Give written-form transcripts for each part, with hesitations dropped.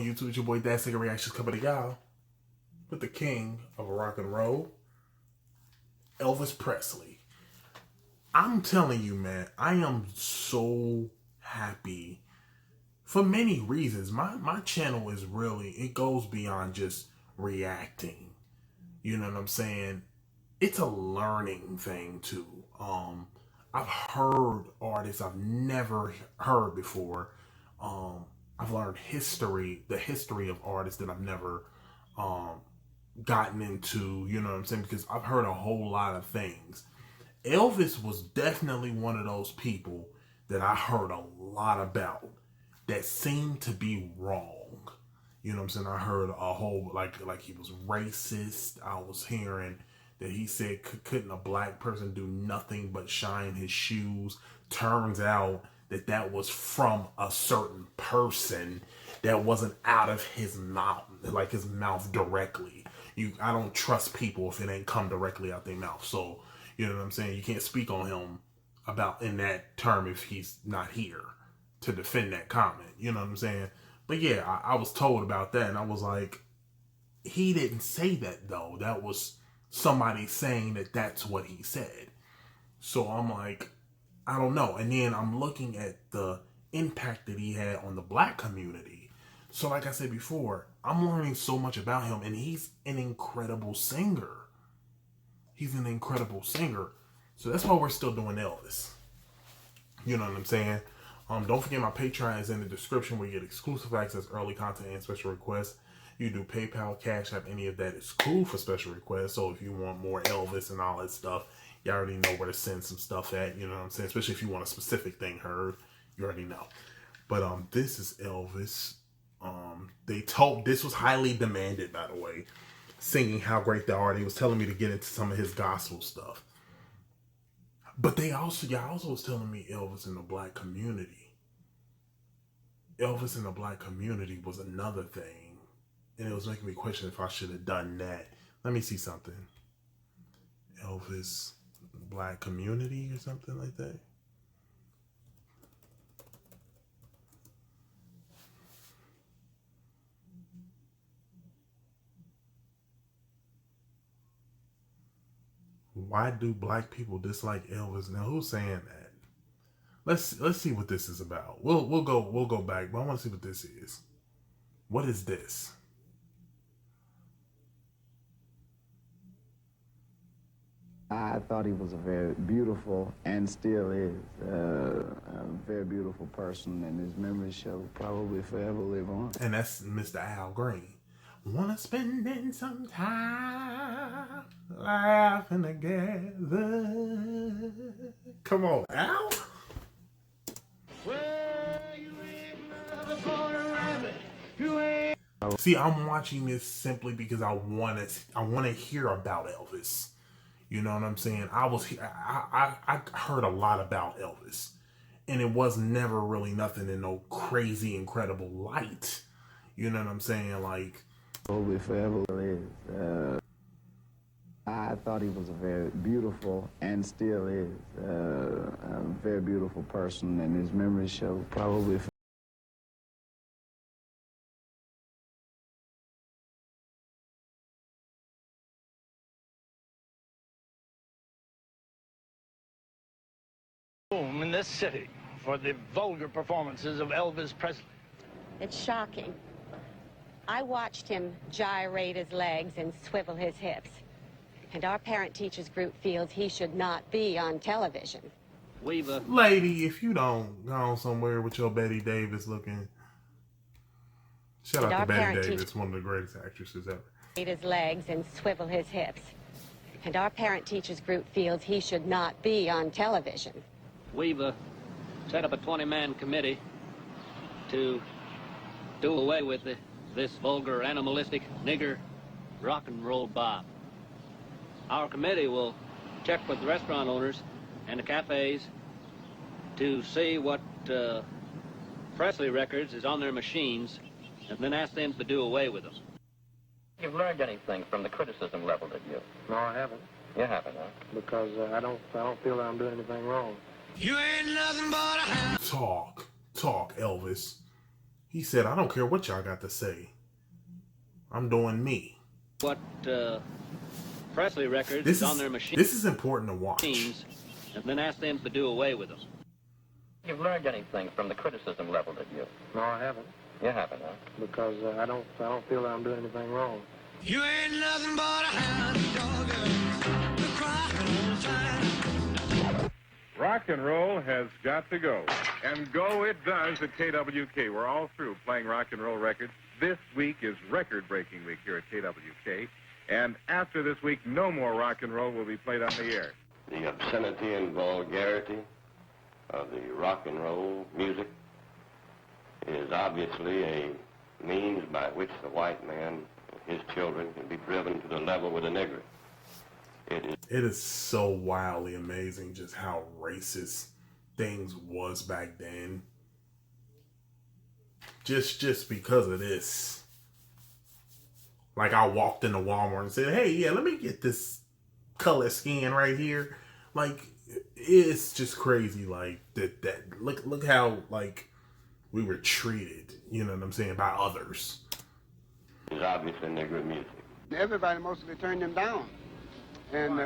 going YouTube? It's your boy ThatSingerReactions coming to y'all with the king of rock and roll, Elvis Presley. I'm telling you, man, I am so happy for many reasons. My channel is really, it goes beyond just reacting. You know what I'm saying? It's a learning thing too. I've heard artists I've never heard before. I've learned the history of artists that I've never gotten into, you know what I'm saying? Because I've heard a whole lot of things. Elvis was definitely one of those people that I heard a lot about that seemed to be wrong. You know what I'm saying? I heard a whole, like he was racist. I was hearing that he said, couldn't a black person do nothing but shine his shoes? Turns out that was from a certain person that wasn't out of his mouth, like his mouth directly. I don't trust people if it ain't come directly out their mouth. So, you know what I'm saying? You can't speak on him about in that term if he's not here to defend that comment. You know what I'm saying? But yeah, I was told about that, and I was like, he didn't say that though. That was somebody saying that that's what he said. So I'm like, I don't know. And then I'm looking at the impact that he had on the black community. So like I said before, I'm learning so much about him, and he's an incredible singer. He's an incredible singer. So that's why we're still doing Elvis. You know what I'm saying? Don't forget my Patreon is in the description where you get exclusive access, early content, and special requests. You do PayPal, CashApp, any of that is cool for special requests. So if you want more Elvis and all that stuff, you already know where to send some stuff at. You know what I'm saying? Especially if you want a specific thing heard, you already know. But this is Elvis. This was highly demanded, by the way, singing how great they are. He was telling me to get into some of his gospel stuff. But y'all also was telling me Elvis in the black community. Elvis in the black community was another thing. And it was making me question if I should have done that. Let me see something. Elvis, black community or something like that. Why do black people dislike Elvis? Now, who's saying that? Let's see what this is about. We'll go back, but I want to see what this is. What is this? I thought he was a very beautiful, and still is, a very beautiful person, and his memory shall probably forever live on. And that's Mr. Al Green. Wanna spend in some time laughing together. Come on, Al. See, I'm watching this simply because I want to hear about Elvis. You know what I'm saying? I heard a lot about Elvis, and it was never really nothing in no crazy incredible light. You know what I'm saying? Like, probably forever is. I thought he was a very beautiful, and still is, a very beautiful person, and his memory shall probably in this city for the vulgar performances of Elvis Presley. It's shocking. I watched him gyrate his legs and swivel his hips. And our parent-teachers group feels he should not be on television. Lady, if you don't go somewhere with your Betty Davis looking... Shout out to Betty Davis, one of the greatest actresses ever. His legs and swivel his hips. And our parent-teachers group feels he should not be on television. We've set up a 20-man committee to do away with this vulgar, animalistic, nigger rock and roll bop. Our committee will check with the restaurant owners and the cafes to see what Presley records is on their machines, and then ask them to do away with them. You've learned anything from the criticism leveled at you? No, I haven't. You haven't, huh? Because I don't feel that I'm doing anything wrong. You ain't nothing but a hound. Talk, Elvis. He said, I don't care what y'all got to say. I'm doing me. What Presley records This on their machines. This is important to watch. And then ask them to do away with them. You've learned anything from the criticism leveled at you? No, I haven't. You haven't, huh? Because I don't feel that I'm doing anything wrong. You ain't nothing but a hound dog, the crying old time. Rock and roll has got to go. And go it does at KWK. We're all through playing rock and roll records. This week is record-breaking week here at KWK. And after this week, no more rock and roll will be played on the air. The obscenity and vulgarity of the rock and roll music is obviously a means by which the white man and his children can be driven to the level with the nigger. It is so wildly amazing just how racist things was back then. Just because of this. Like, I walked into Walmart and said, hey, yeah, let me get this color skin right here. Like, it's just crazy. Like, that look how, like, we were treated, you know what I'm saying, by others. It's obviously nigger music. Everybody mostly turned him down. And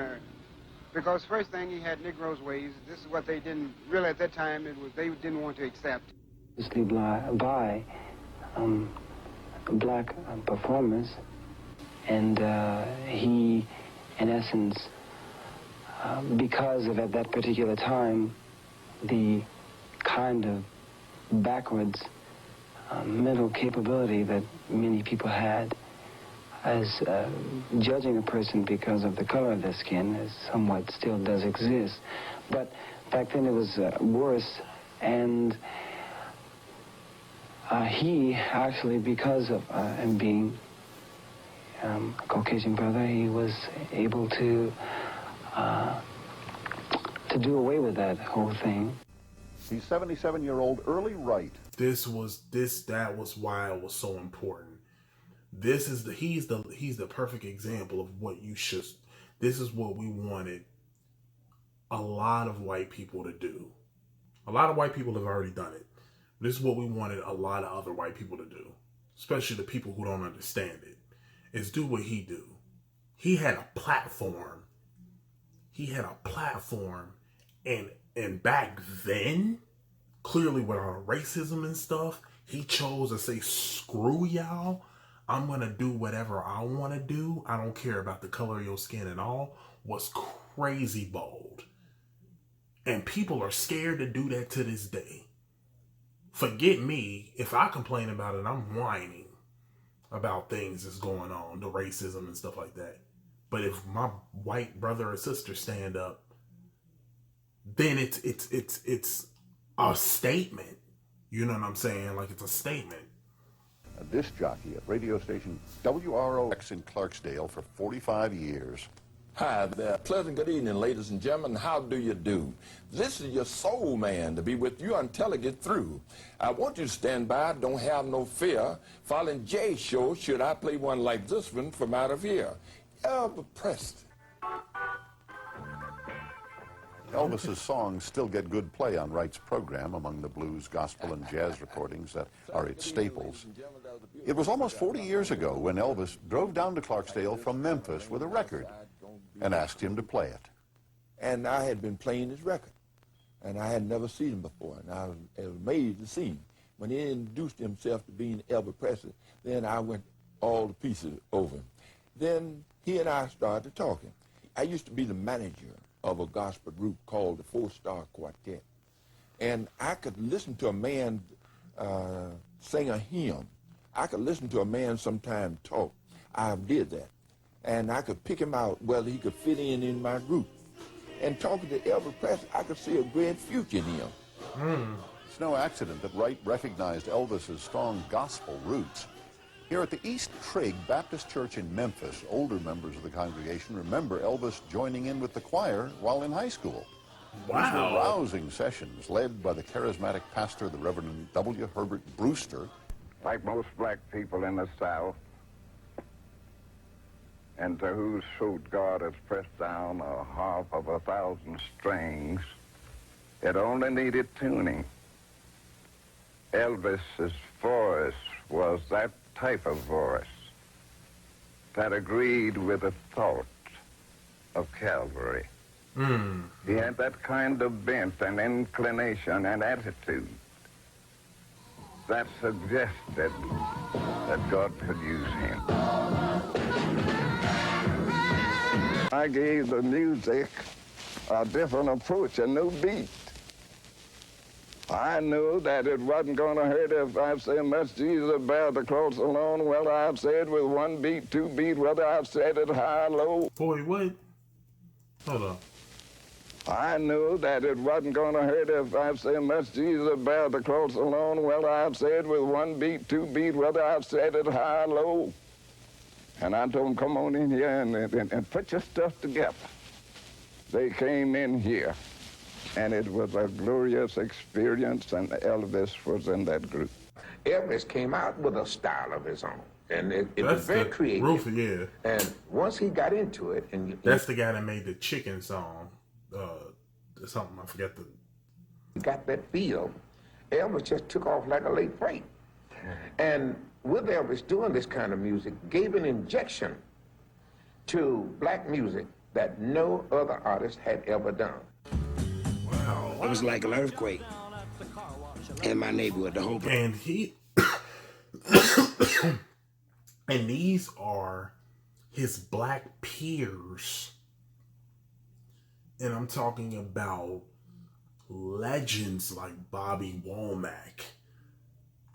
because first thing, he had Negroes' ways. This is what they didn't, really at that time, they didn't want to accept. By black performers, and he, in essence, because of at that particular time, the kind of backwards mental capability that many people had, as judging a person because of the color of their skin, is somewhat still does exist. But back then it was worse, and he actually, because of him being a Caucasian brother, he was able to do away with that whole thing. He's 77-year-old Early Wright. That was why it was so important. He's the perfect example of what you should. This is what we wanted a lot of white people to do. A lot of white people have already done it. This is what we wanted a lot of other white people to do, especially the people who don't understand it, is do what he do. He had a platform. And back then, clearly with all the racism and stuff, he chose to say, screw y'all. I'm going to do whatever I want to do. I don't care about the color of your skin at all. Was crazy bold. And people are scared to do that to this day. Forget me. If I complain about it, I'm whining about things that's going on, the racism and stuff like that. But if my white brother or sister stand up, then it's a statement. You know what I'm saying? Like, it's a statement. A disc jockey at radio station WROX in Clarksdale for 45 years. Hi there. Pleasant good evening, ladies and gentlemen. How do you do? This is your soul man to be with you until I get through. I want you to stand by, don't have no fear. Following Jay's show, should I play one like this one from out of here? Elvis Presley. Elvis's songs still get good play on Wright's program among the blues, gospel, and jazz recordings that are its staples. It was almost 40 years ago when Elvis drove down to Clarksdale from Memphis with a record and asked him to play it. And I had been playing his record, and I had never seen him before, and I was amazed to see him. When he introduced himself to being Elvis Presley, then I went all to pieces over him. Then he and I started talking. I used to be the manager of a gospel group called the Four-Star Quartet. And I could listen to a man sing a hymn. I could listen to a man sometime talk. I did that. And I could pick him out whether he could fit in my group. And talking to Elvis Presley, I could see a great future in him. It's no accident that Wright recognized Elvis's strong gospel roots. Here at the East Trigg Baptist Church in Memphis, older members of the congregation remember Elvis joining in with the choir while in high school. Wow. These were rousing sessions led by the charismatic pastor, the Reverend W. Herbert Brewster. Like most black people in the South, and to whose suit God has pressed down a harp of 1,000 strings, it only needed tuning. Elvis's voice was that type of voice that agreed with the thought of Calvary. He had that kind of bent and inclination and attitude that suggested that God could use him. I gave the music a different approach, a new beat. I knew that it wasn't going to hurt if I said, "Must Jesus bear the cross alone," whether I've said with one beat, two beat, whether I've said it high or low. Boy, what? Hold on. I knew that it wasn't going to hurt if I said, "Must Jesus bear the cross alone," whether I've said with one beat, two beat, whether I've said it high or low. And I told them, "Come on in here and put your stuff together." They came in here. And it was a glorious experience, and Elvis was in that group. Elvis came out with a style of his own, and it was very creative. Roof, yeah. And once he got into it, and that's the guy that made the chicken song. Something I forget the. He got that feel. Elvis just took off like a late freight, and with Elvis doing this kind of music, gave an injection to black music that no other artist had ever done. It was like an earthquake in my neighborhood, the whole place. And he, and these are his black peers. And I'm talking about legends like Bobby Womack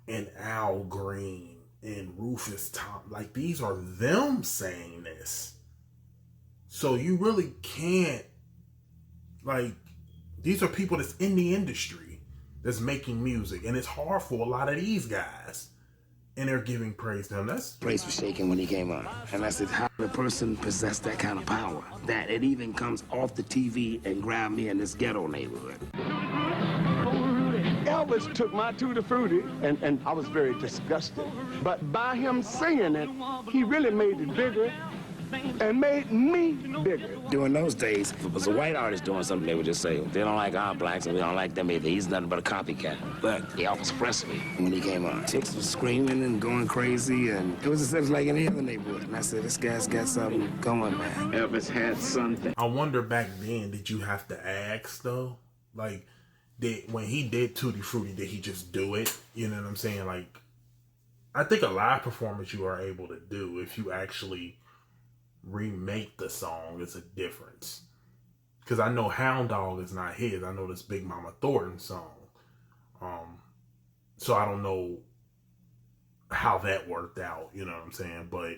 and Al Green and Rufus Thompson. Like, these are them saying this. So you really can't, like, these are people that's in the industry that's making music. And it's hard for a lot of these guys. And they're giving praise to him. That's the place was shaking when he came on. And I said, how did a person possess that kind of power? That it even comes off the TV and grab me in this ghetto neighborhood. Elvis took my Tutti Frutti, and I was very disgusted. But by him singing it, he really made it bigger and made me bigger. During those days, if it was a white artist doing something, they would just say, they don't like our blacks and we don't like them either. He's nothing but a copycat. But Elvis Presley, when he came on, chicks were screaming and going crazy, and it was just like any other neighborhood. And I said, this guy's got something going, man. Elvis had something. I wonder back then, did you have to ask, though? Like, when he did Tutti Frutti, did he just do it? You know what I'm saying? Like, I think a live performance you are able to do if you actually remake the song is a difference. Because I know Hound Dog is not his. I know this Big Mama Thornton song. So I don't know how that worked out, you know what I'm saying? But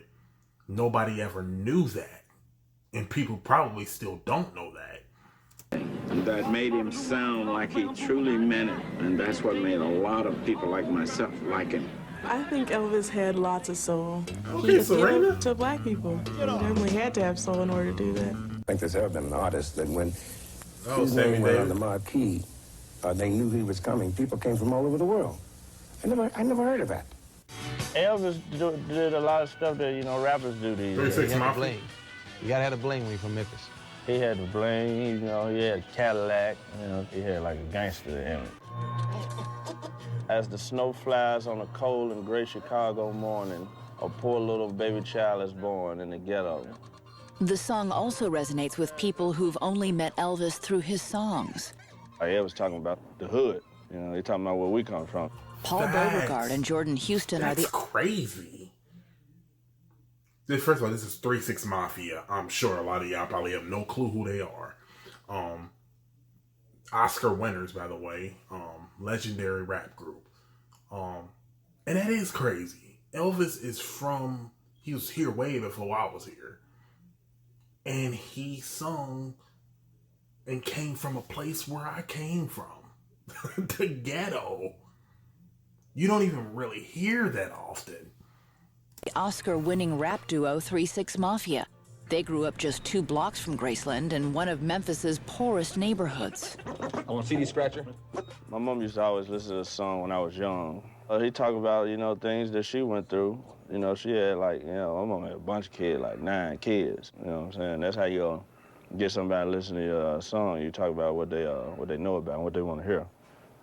nobody ever knew that. And people probably still don't know that. That made him sound like he truly meant it. And that's what made a lot of people like myself like him. I think Elvis had lots of soul. Okay, He Serena. gave it to black people. He definitely had to have soul in order to do that. I think there's ever been an artist that when Oh, his Sammy name went on Davis. the marquee, they knew he was coming. People came from all over the world. I never heard of that. Elvis did a lot of stuff that, you know, rappers do these days. 36 Mafia. You gotta have the bling when you're from Memphis. He had the bling, you know, he had a Cadillac, you know, he had like a gangster image. As the snow flies on a cold and gray Chicago morning, a poor little baby child is born in the ghetto. The song also resonates with people who've only met Elvis through his songs. Elvis talking about the hood, you know, they talking about where we come from. Paul Beauregard and Jordan Houston are the... crazy. First of all, this is 36 Mafia. I'm sure a lot of y'all probably have no clue who they are. Oscar winners, by the way. Legendary rap group. And that is crazy. Elvis is from... He was here way before I was here. And he sung and came from a place where I came from. The ghetto. You don't even really hear that often. The Oscar-winning rap duo 36 Mafia. They grew up just 2 blocks from Graceland in one of Memphis's poorest neighborhoods. I want a CD scratcher. My mom used to always listen to this song when I was young. He talked about, you know, things that she went through. You know, she had like, you know, my mom had a bunch of kids, like 9 kids. You know what I'm saying? That's how you get somebody to listen to your song. You talk about what they know about and what they want to hear.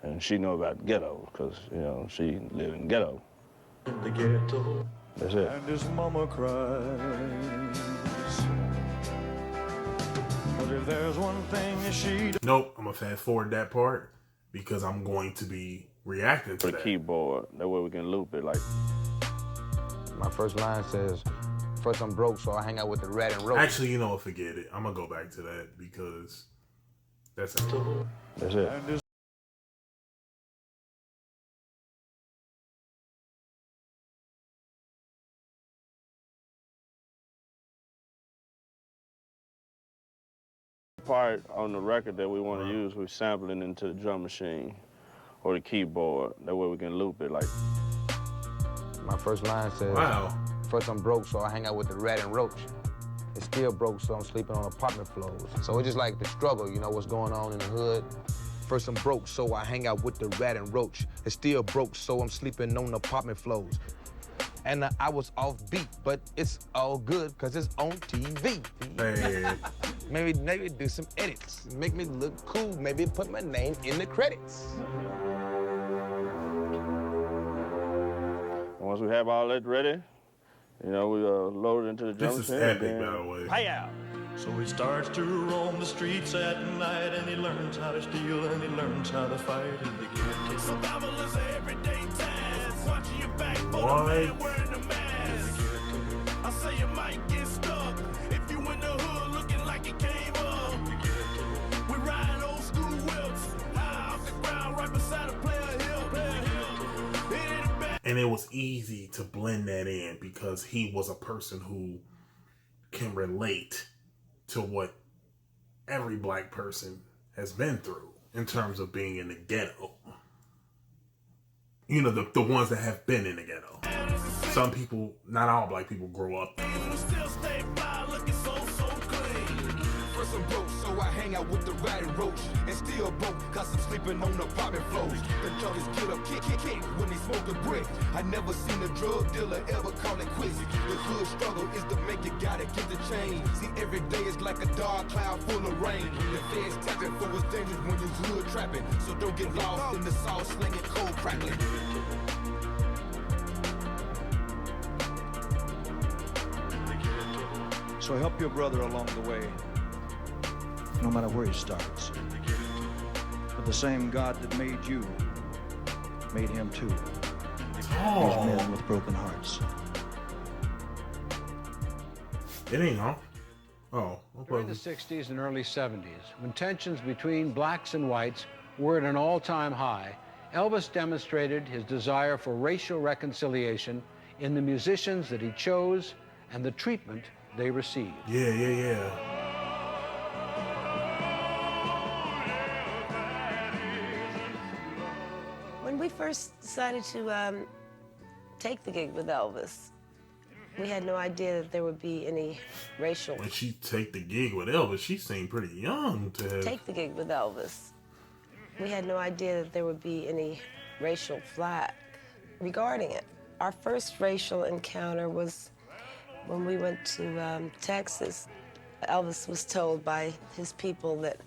And she know about ghetto, because, you know, she live in ghetto. In the ghetto. That's it. And his mama cries. But if there's one thing she... Nope, I'm gonna fast forward that part because I'm going to be reacting to the that. keyboard. That way we can loop it like. My first line says, first I'm broke, so I hang out with the rat and roach. Actually, you know what, forget it. I'm gonna go back to that because that's it. That's it. Part on the record that we want to use, we're sampling into the drum machine or the keyboard. That way we can loop it like. My first line says, wow. First I'm broke, so I hang out with the rat and roach. It's still broke, so I'm sleeping on apartment floors. So it's just like the struggle, you know, what's going on in the hood. First I'm broke, so I hang out with the rat and roach. It's still broke, so I'm sleeping on apartment floors. And I was off beat, but it's all good because it's on TV. Hey. maybe do some edits, make me look cool, maybe put my name in the credits. Once we have all that ready, you know, we load it into the drum machine. This is epic, by the way. Pay out. So he starts to roam the streets at night, and he learns how to steal, and he learns how to fight in the ghetto. Survival is an everyday task. Watching your back, but a man wearing a mask. I say you might get stuck if you in the hood looking like you came up. We ride old school whips, high off the ground, right beside a player hill. And it was easy to blend that in because he was a person who can relate to what every black person has been through in terms of being in the ghetto. You know, the ones that have been in the ghetto. Some people, not all black people, grow up there. First I'm broke, so I hang out with the rat and roach. And still broke, cause I'm sleeping on apartment floors. The junkies get up, kick, when they smoke a brick. I never seen a drug dealer ever call it quits. The hood struggle is to make you gotta get the change. See, every day is like a dark cloud full of rain. The feds tapping for what's dangerous when you hood trapping. So don't get lost in the sauce slinging, cold crackling. So help your brother along the way, no matter where he starts. But the same God that made you made him too. These men with broken hearts. It ain't, huh? Oh. During the 60s and early 70s, when tensions between blacks and whites were at an all-time high, Elvis demonstrated his desire for racial reconciliation in the musicians that he chose and the treatment they received. Yeah. When we first decided to take the gig with Elvis, we had no idea that there would be any racial... When she take the gig with Elvis, she seemed pretty young to have... Take the gig with Elvis. We had no idea that there would be any racial flack regarding it. Our first racial encounter was when we went to Texas. Elvis was told by his people that,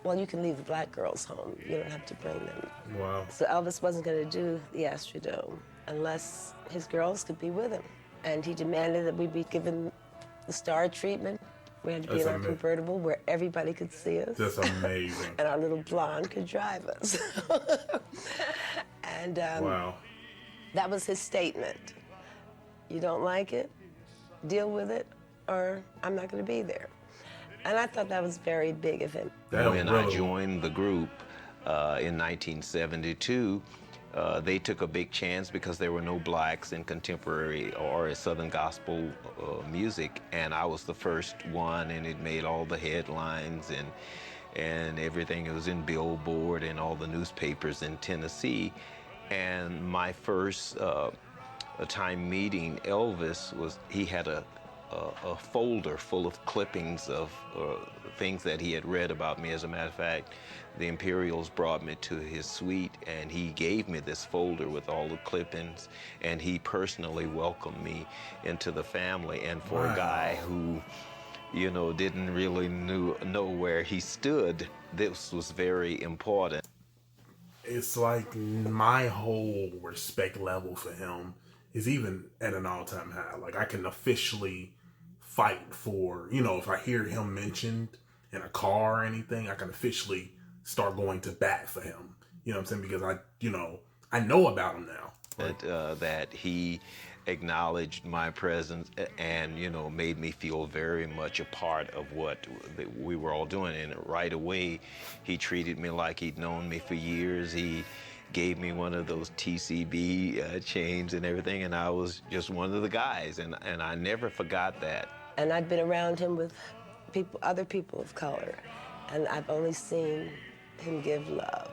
well, you can leave the black girls home. You don't have to bring them. Wow. So Elvis wasn't going to do the Astrodome unless his girls could be with him. And he demanded that we be given the star treatment. We had to be in our convertible where everybody could see us. That's amazing. And our little blonde could drive us. And wow. That was his statement. You don't like it? Deal with it, or I'm not going to be there. And I thought that was very big of him. When I joined the group in 1972, they took a big chance because there were no blacks in contemporary or Southern gospel music, and I was the first one, and it made all the headlines and everything. It was in Billboard and all the newspapers in Tennessee. And my first time meeting Elvis was, he had a folder full of clippings of things that he had read about me. As a matter of fact, the Imperials brought me to his suite, and he gave me this folder with all the clippings, and he personally welcomed me into the family. And for a guy who, you know, didn't really know where he stood, this was very important. it's like my whole respect level for him is even at an all-time high. Like, I can officially fight for, you know, if I hear him mentioned in a car or anything, I can officially start going to bat for him. You know what I'm saying? Because I know about him now. That he acknowledged my presence and, you know, made me feel very much a part of what we were all doing. And right away, he treated me like he'd known me for years. He gave me one of those TCB chains and everything, and I was just one of the guys, and I never forgot that. And I've been around him with other people of color, and I've only seen him give love.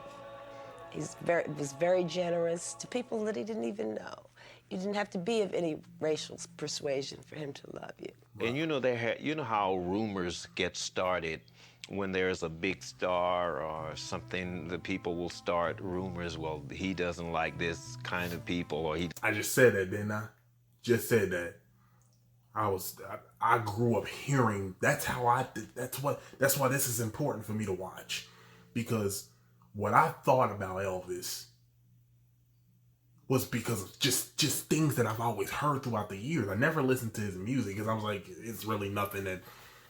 He was very generous to people that he didn't even know. You didn't have to be of any racial persuasion for him to love you. And you know how rumors get started when there's a big star or something, the people will start rumors, well, he doesn't like this kind of people, or he... I just said that, didn't I? Just said that. I grew up hearing, that's why this is important for me to watch. Because what I thought about Elvis was because of just things that I've always heard throughout the years. I never listened to his music because I was like, it's really nothing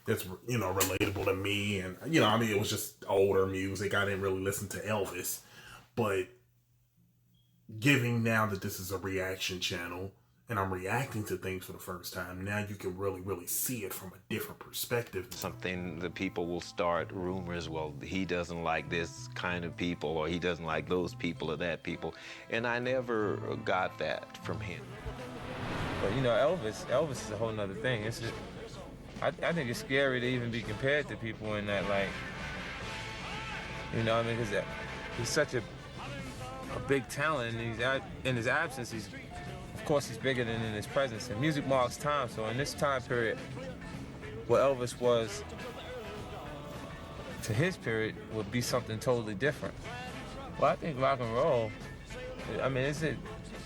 that's, you know, relatable to me. And, you know, I mean, it was just older music. I didn't really listen to Elvis. But giving now that this is a reaction channel and I'm reacting to things for the first time, now you can really, really see it from a different perspective. Something the people will start rumors, well, he doesn't like this kind of people, or he doesn't like those people or that people. And I never got that from him. But, you know, Elvis is a whole nother thing. It's just, I think it's scary to even be compared to people in that, like, you know what I mean? Because he's such a big talent, and in his absence, of course, he's bigger than in his presence. And music marks time, so in this time period, what Elvis was to his period would be something totally different. Well, I think rock and roll, I mean,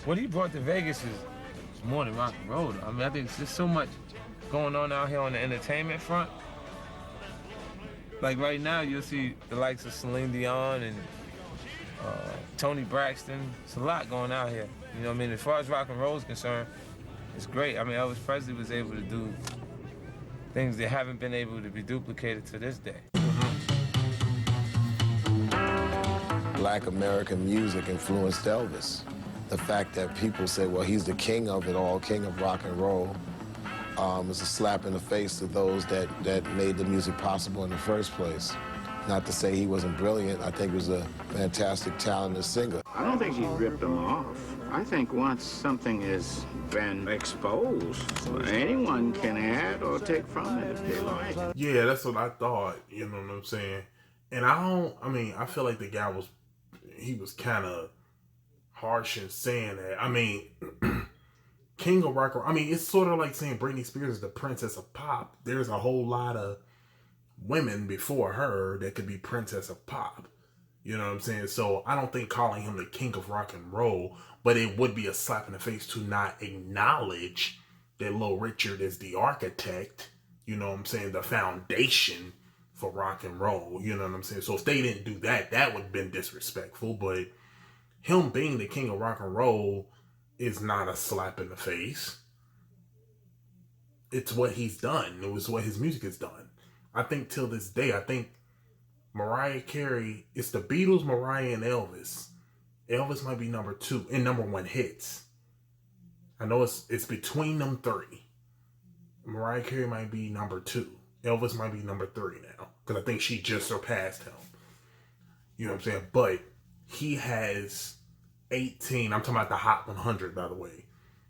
what he brought to Vegas is more than rock and roll. I mean, I think it's just so much going on out here on the entertainment front. Like right now, you'll see the likes of Celine Dion and Tony Braxton. It's a lot going out here. You know what I mean? As far as rock and roll is concerned, it's great. I mean, Elvis Presley was able to do things that haven't been able to be duplicated to this day. Black American music influenced Elvis. The fact that people say, well, he's the king of it all, king of rock and roll, is a slap in the face to those that made the music possible in the first place. Not to say he wasn't brilliant. I think he was a fantastic, talented singer. I don't think he ripped them off. I think once something has been exposed, anyone can add or take from it if they like. Yeah, that's what I thought, you know what I'm saying? And I feel like the guy he was kind of harsh in saying that. I mean, King of Rock, I mean, it's sort of like saying Britney Spears is the princess of pop. There's a whole lot of women before her that could be princess of pop. You know what I'm saying? So I don't think calling him the king of rock and roll, but it would be a slap in the face to not acknowledge that Little Richard is the architect, you know what I'm saying, the foundation for rock and roll, you know what I'm saying? So if they didn't do that, that would have been disrespectful, but him being the king of rock and roll is not a slap in the face. It's what he's done. It was what his music has done. I think till this day, I think Mariah Carey, it's the Beatles, Mariah, and Elvis. Elvis might be number 2 in number 1 hits. I know it's between them 3. Mariah Carey might be number 2. Elvis might be number 3 now. Because I think she just surpassed him. You know what I'm saying? But he has 18. I'm talking about the Hot 100, by the way.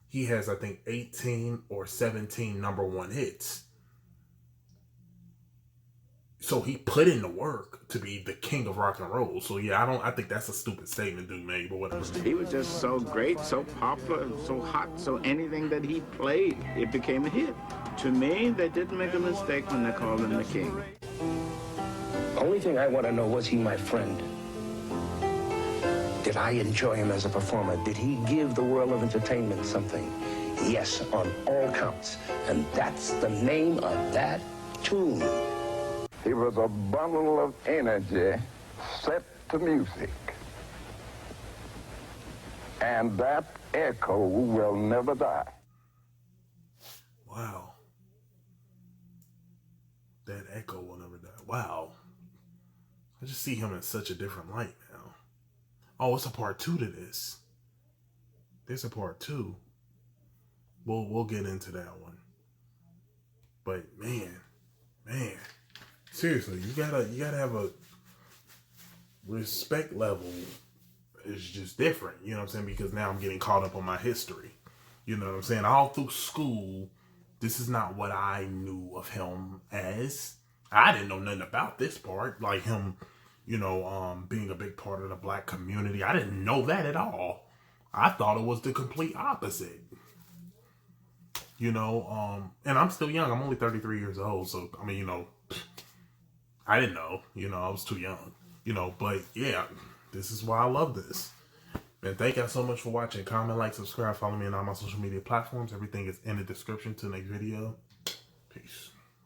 He has, I think, 18 or 17 number 1 hits. So he put in the work to be the king of rock and roll. So yeah, I think that's a stupid statement dude made, but whatever. He was just so great, so popular, so hot, so anything that he played, it became a hit. To me, they didn't make a mistake when they called him the king. The only thing I want to know, was he my friend? Did I enjoy him as a performer? Did he give the world of entertainment something? Yes, on all counts. And that's the name of that tune. He was a bundle of energy set to music. And that echo will never die. Wow. That echo will never die. Wow. I just see him in such a different light now. Oh, it's a part 2 to this. There's a part 2. We'll get into that one. But man, seriously, you gotta have a respect level. Is just different, you know what I'm saying? Because now I'm getting caught up on my history. You know what I'm saying? All through school, this is not what I knew of him as. I didn't know nothing about this part, like him, you know, being a big part of the black community. I didn't know that at all. I thought it was the complete opposite. You know, and I'm still young. I'm only 33 years old, so I mean, you know, I didn't know. You know, I was too young. You know, but yeah. This is why I love this. And thank y'all so much for watching. Comment, like, subscribe, follow me on all my social media platforms. Everything is in the description to the next video. Peace.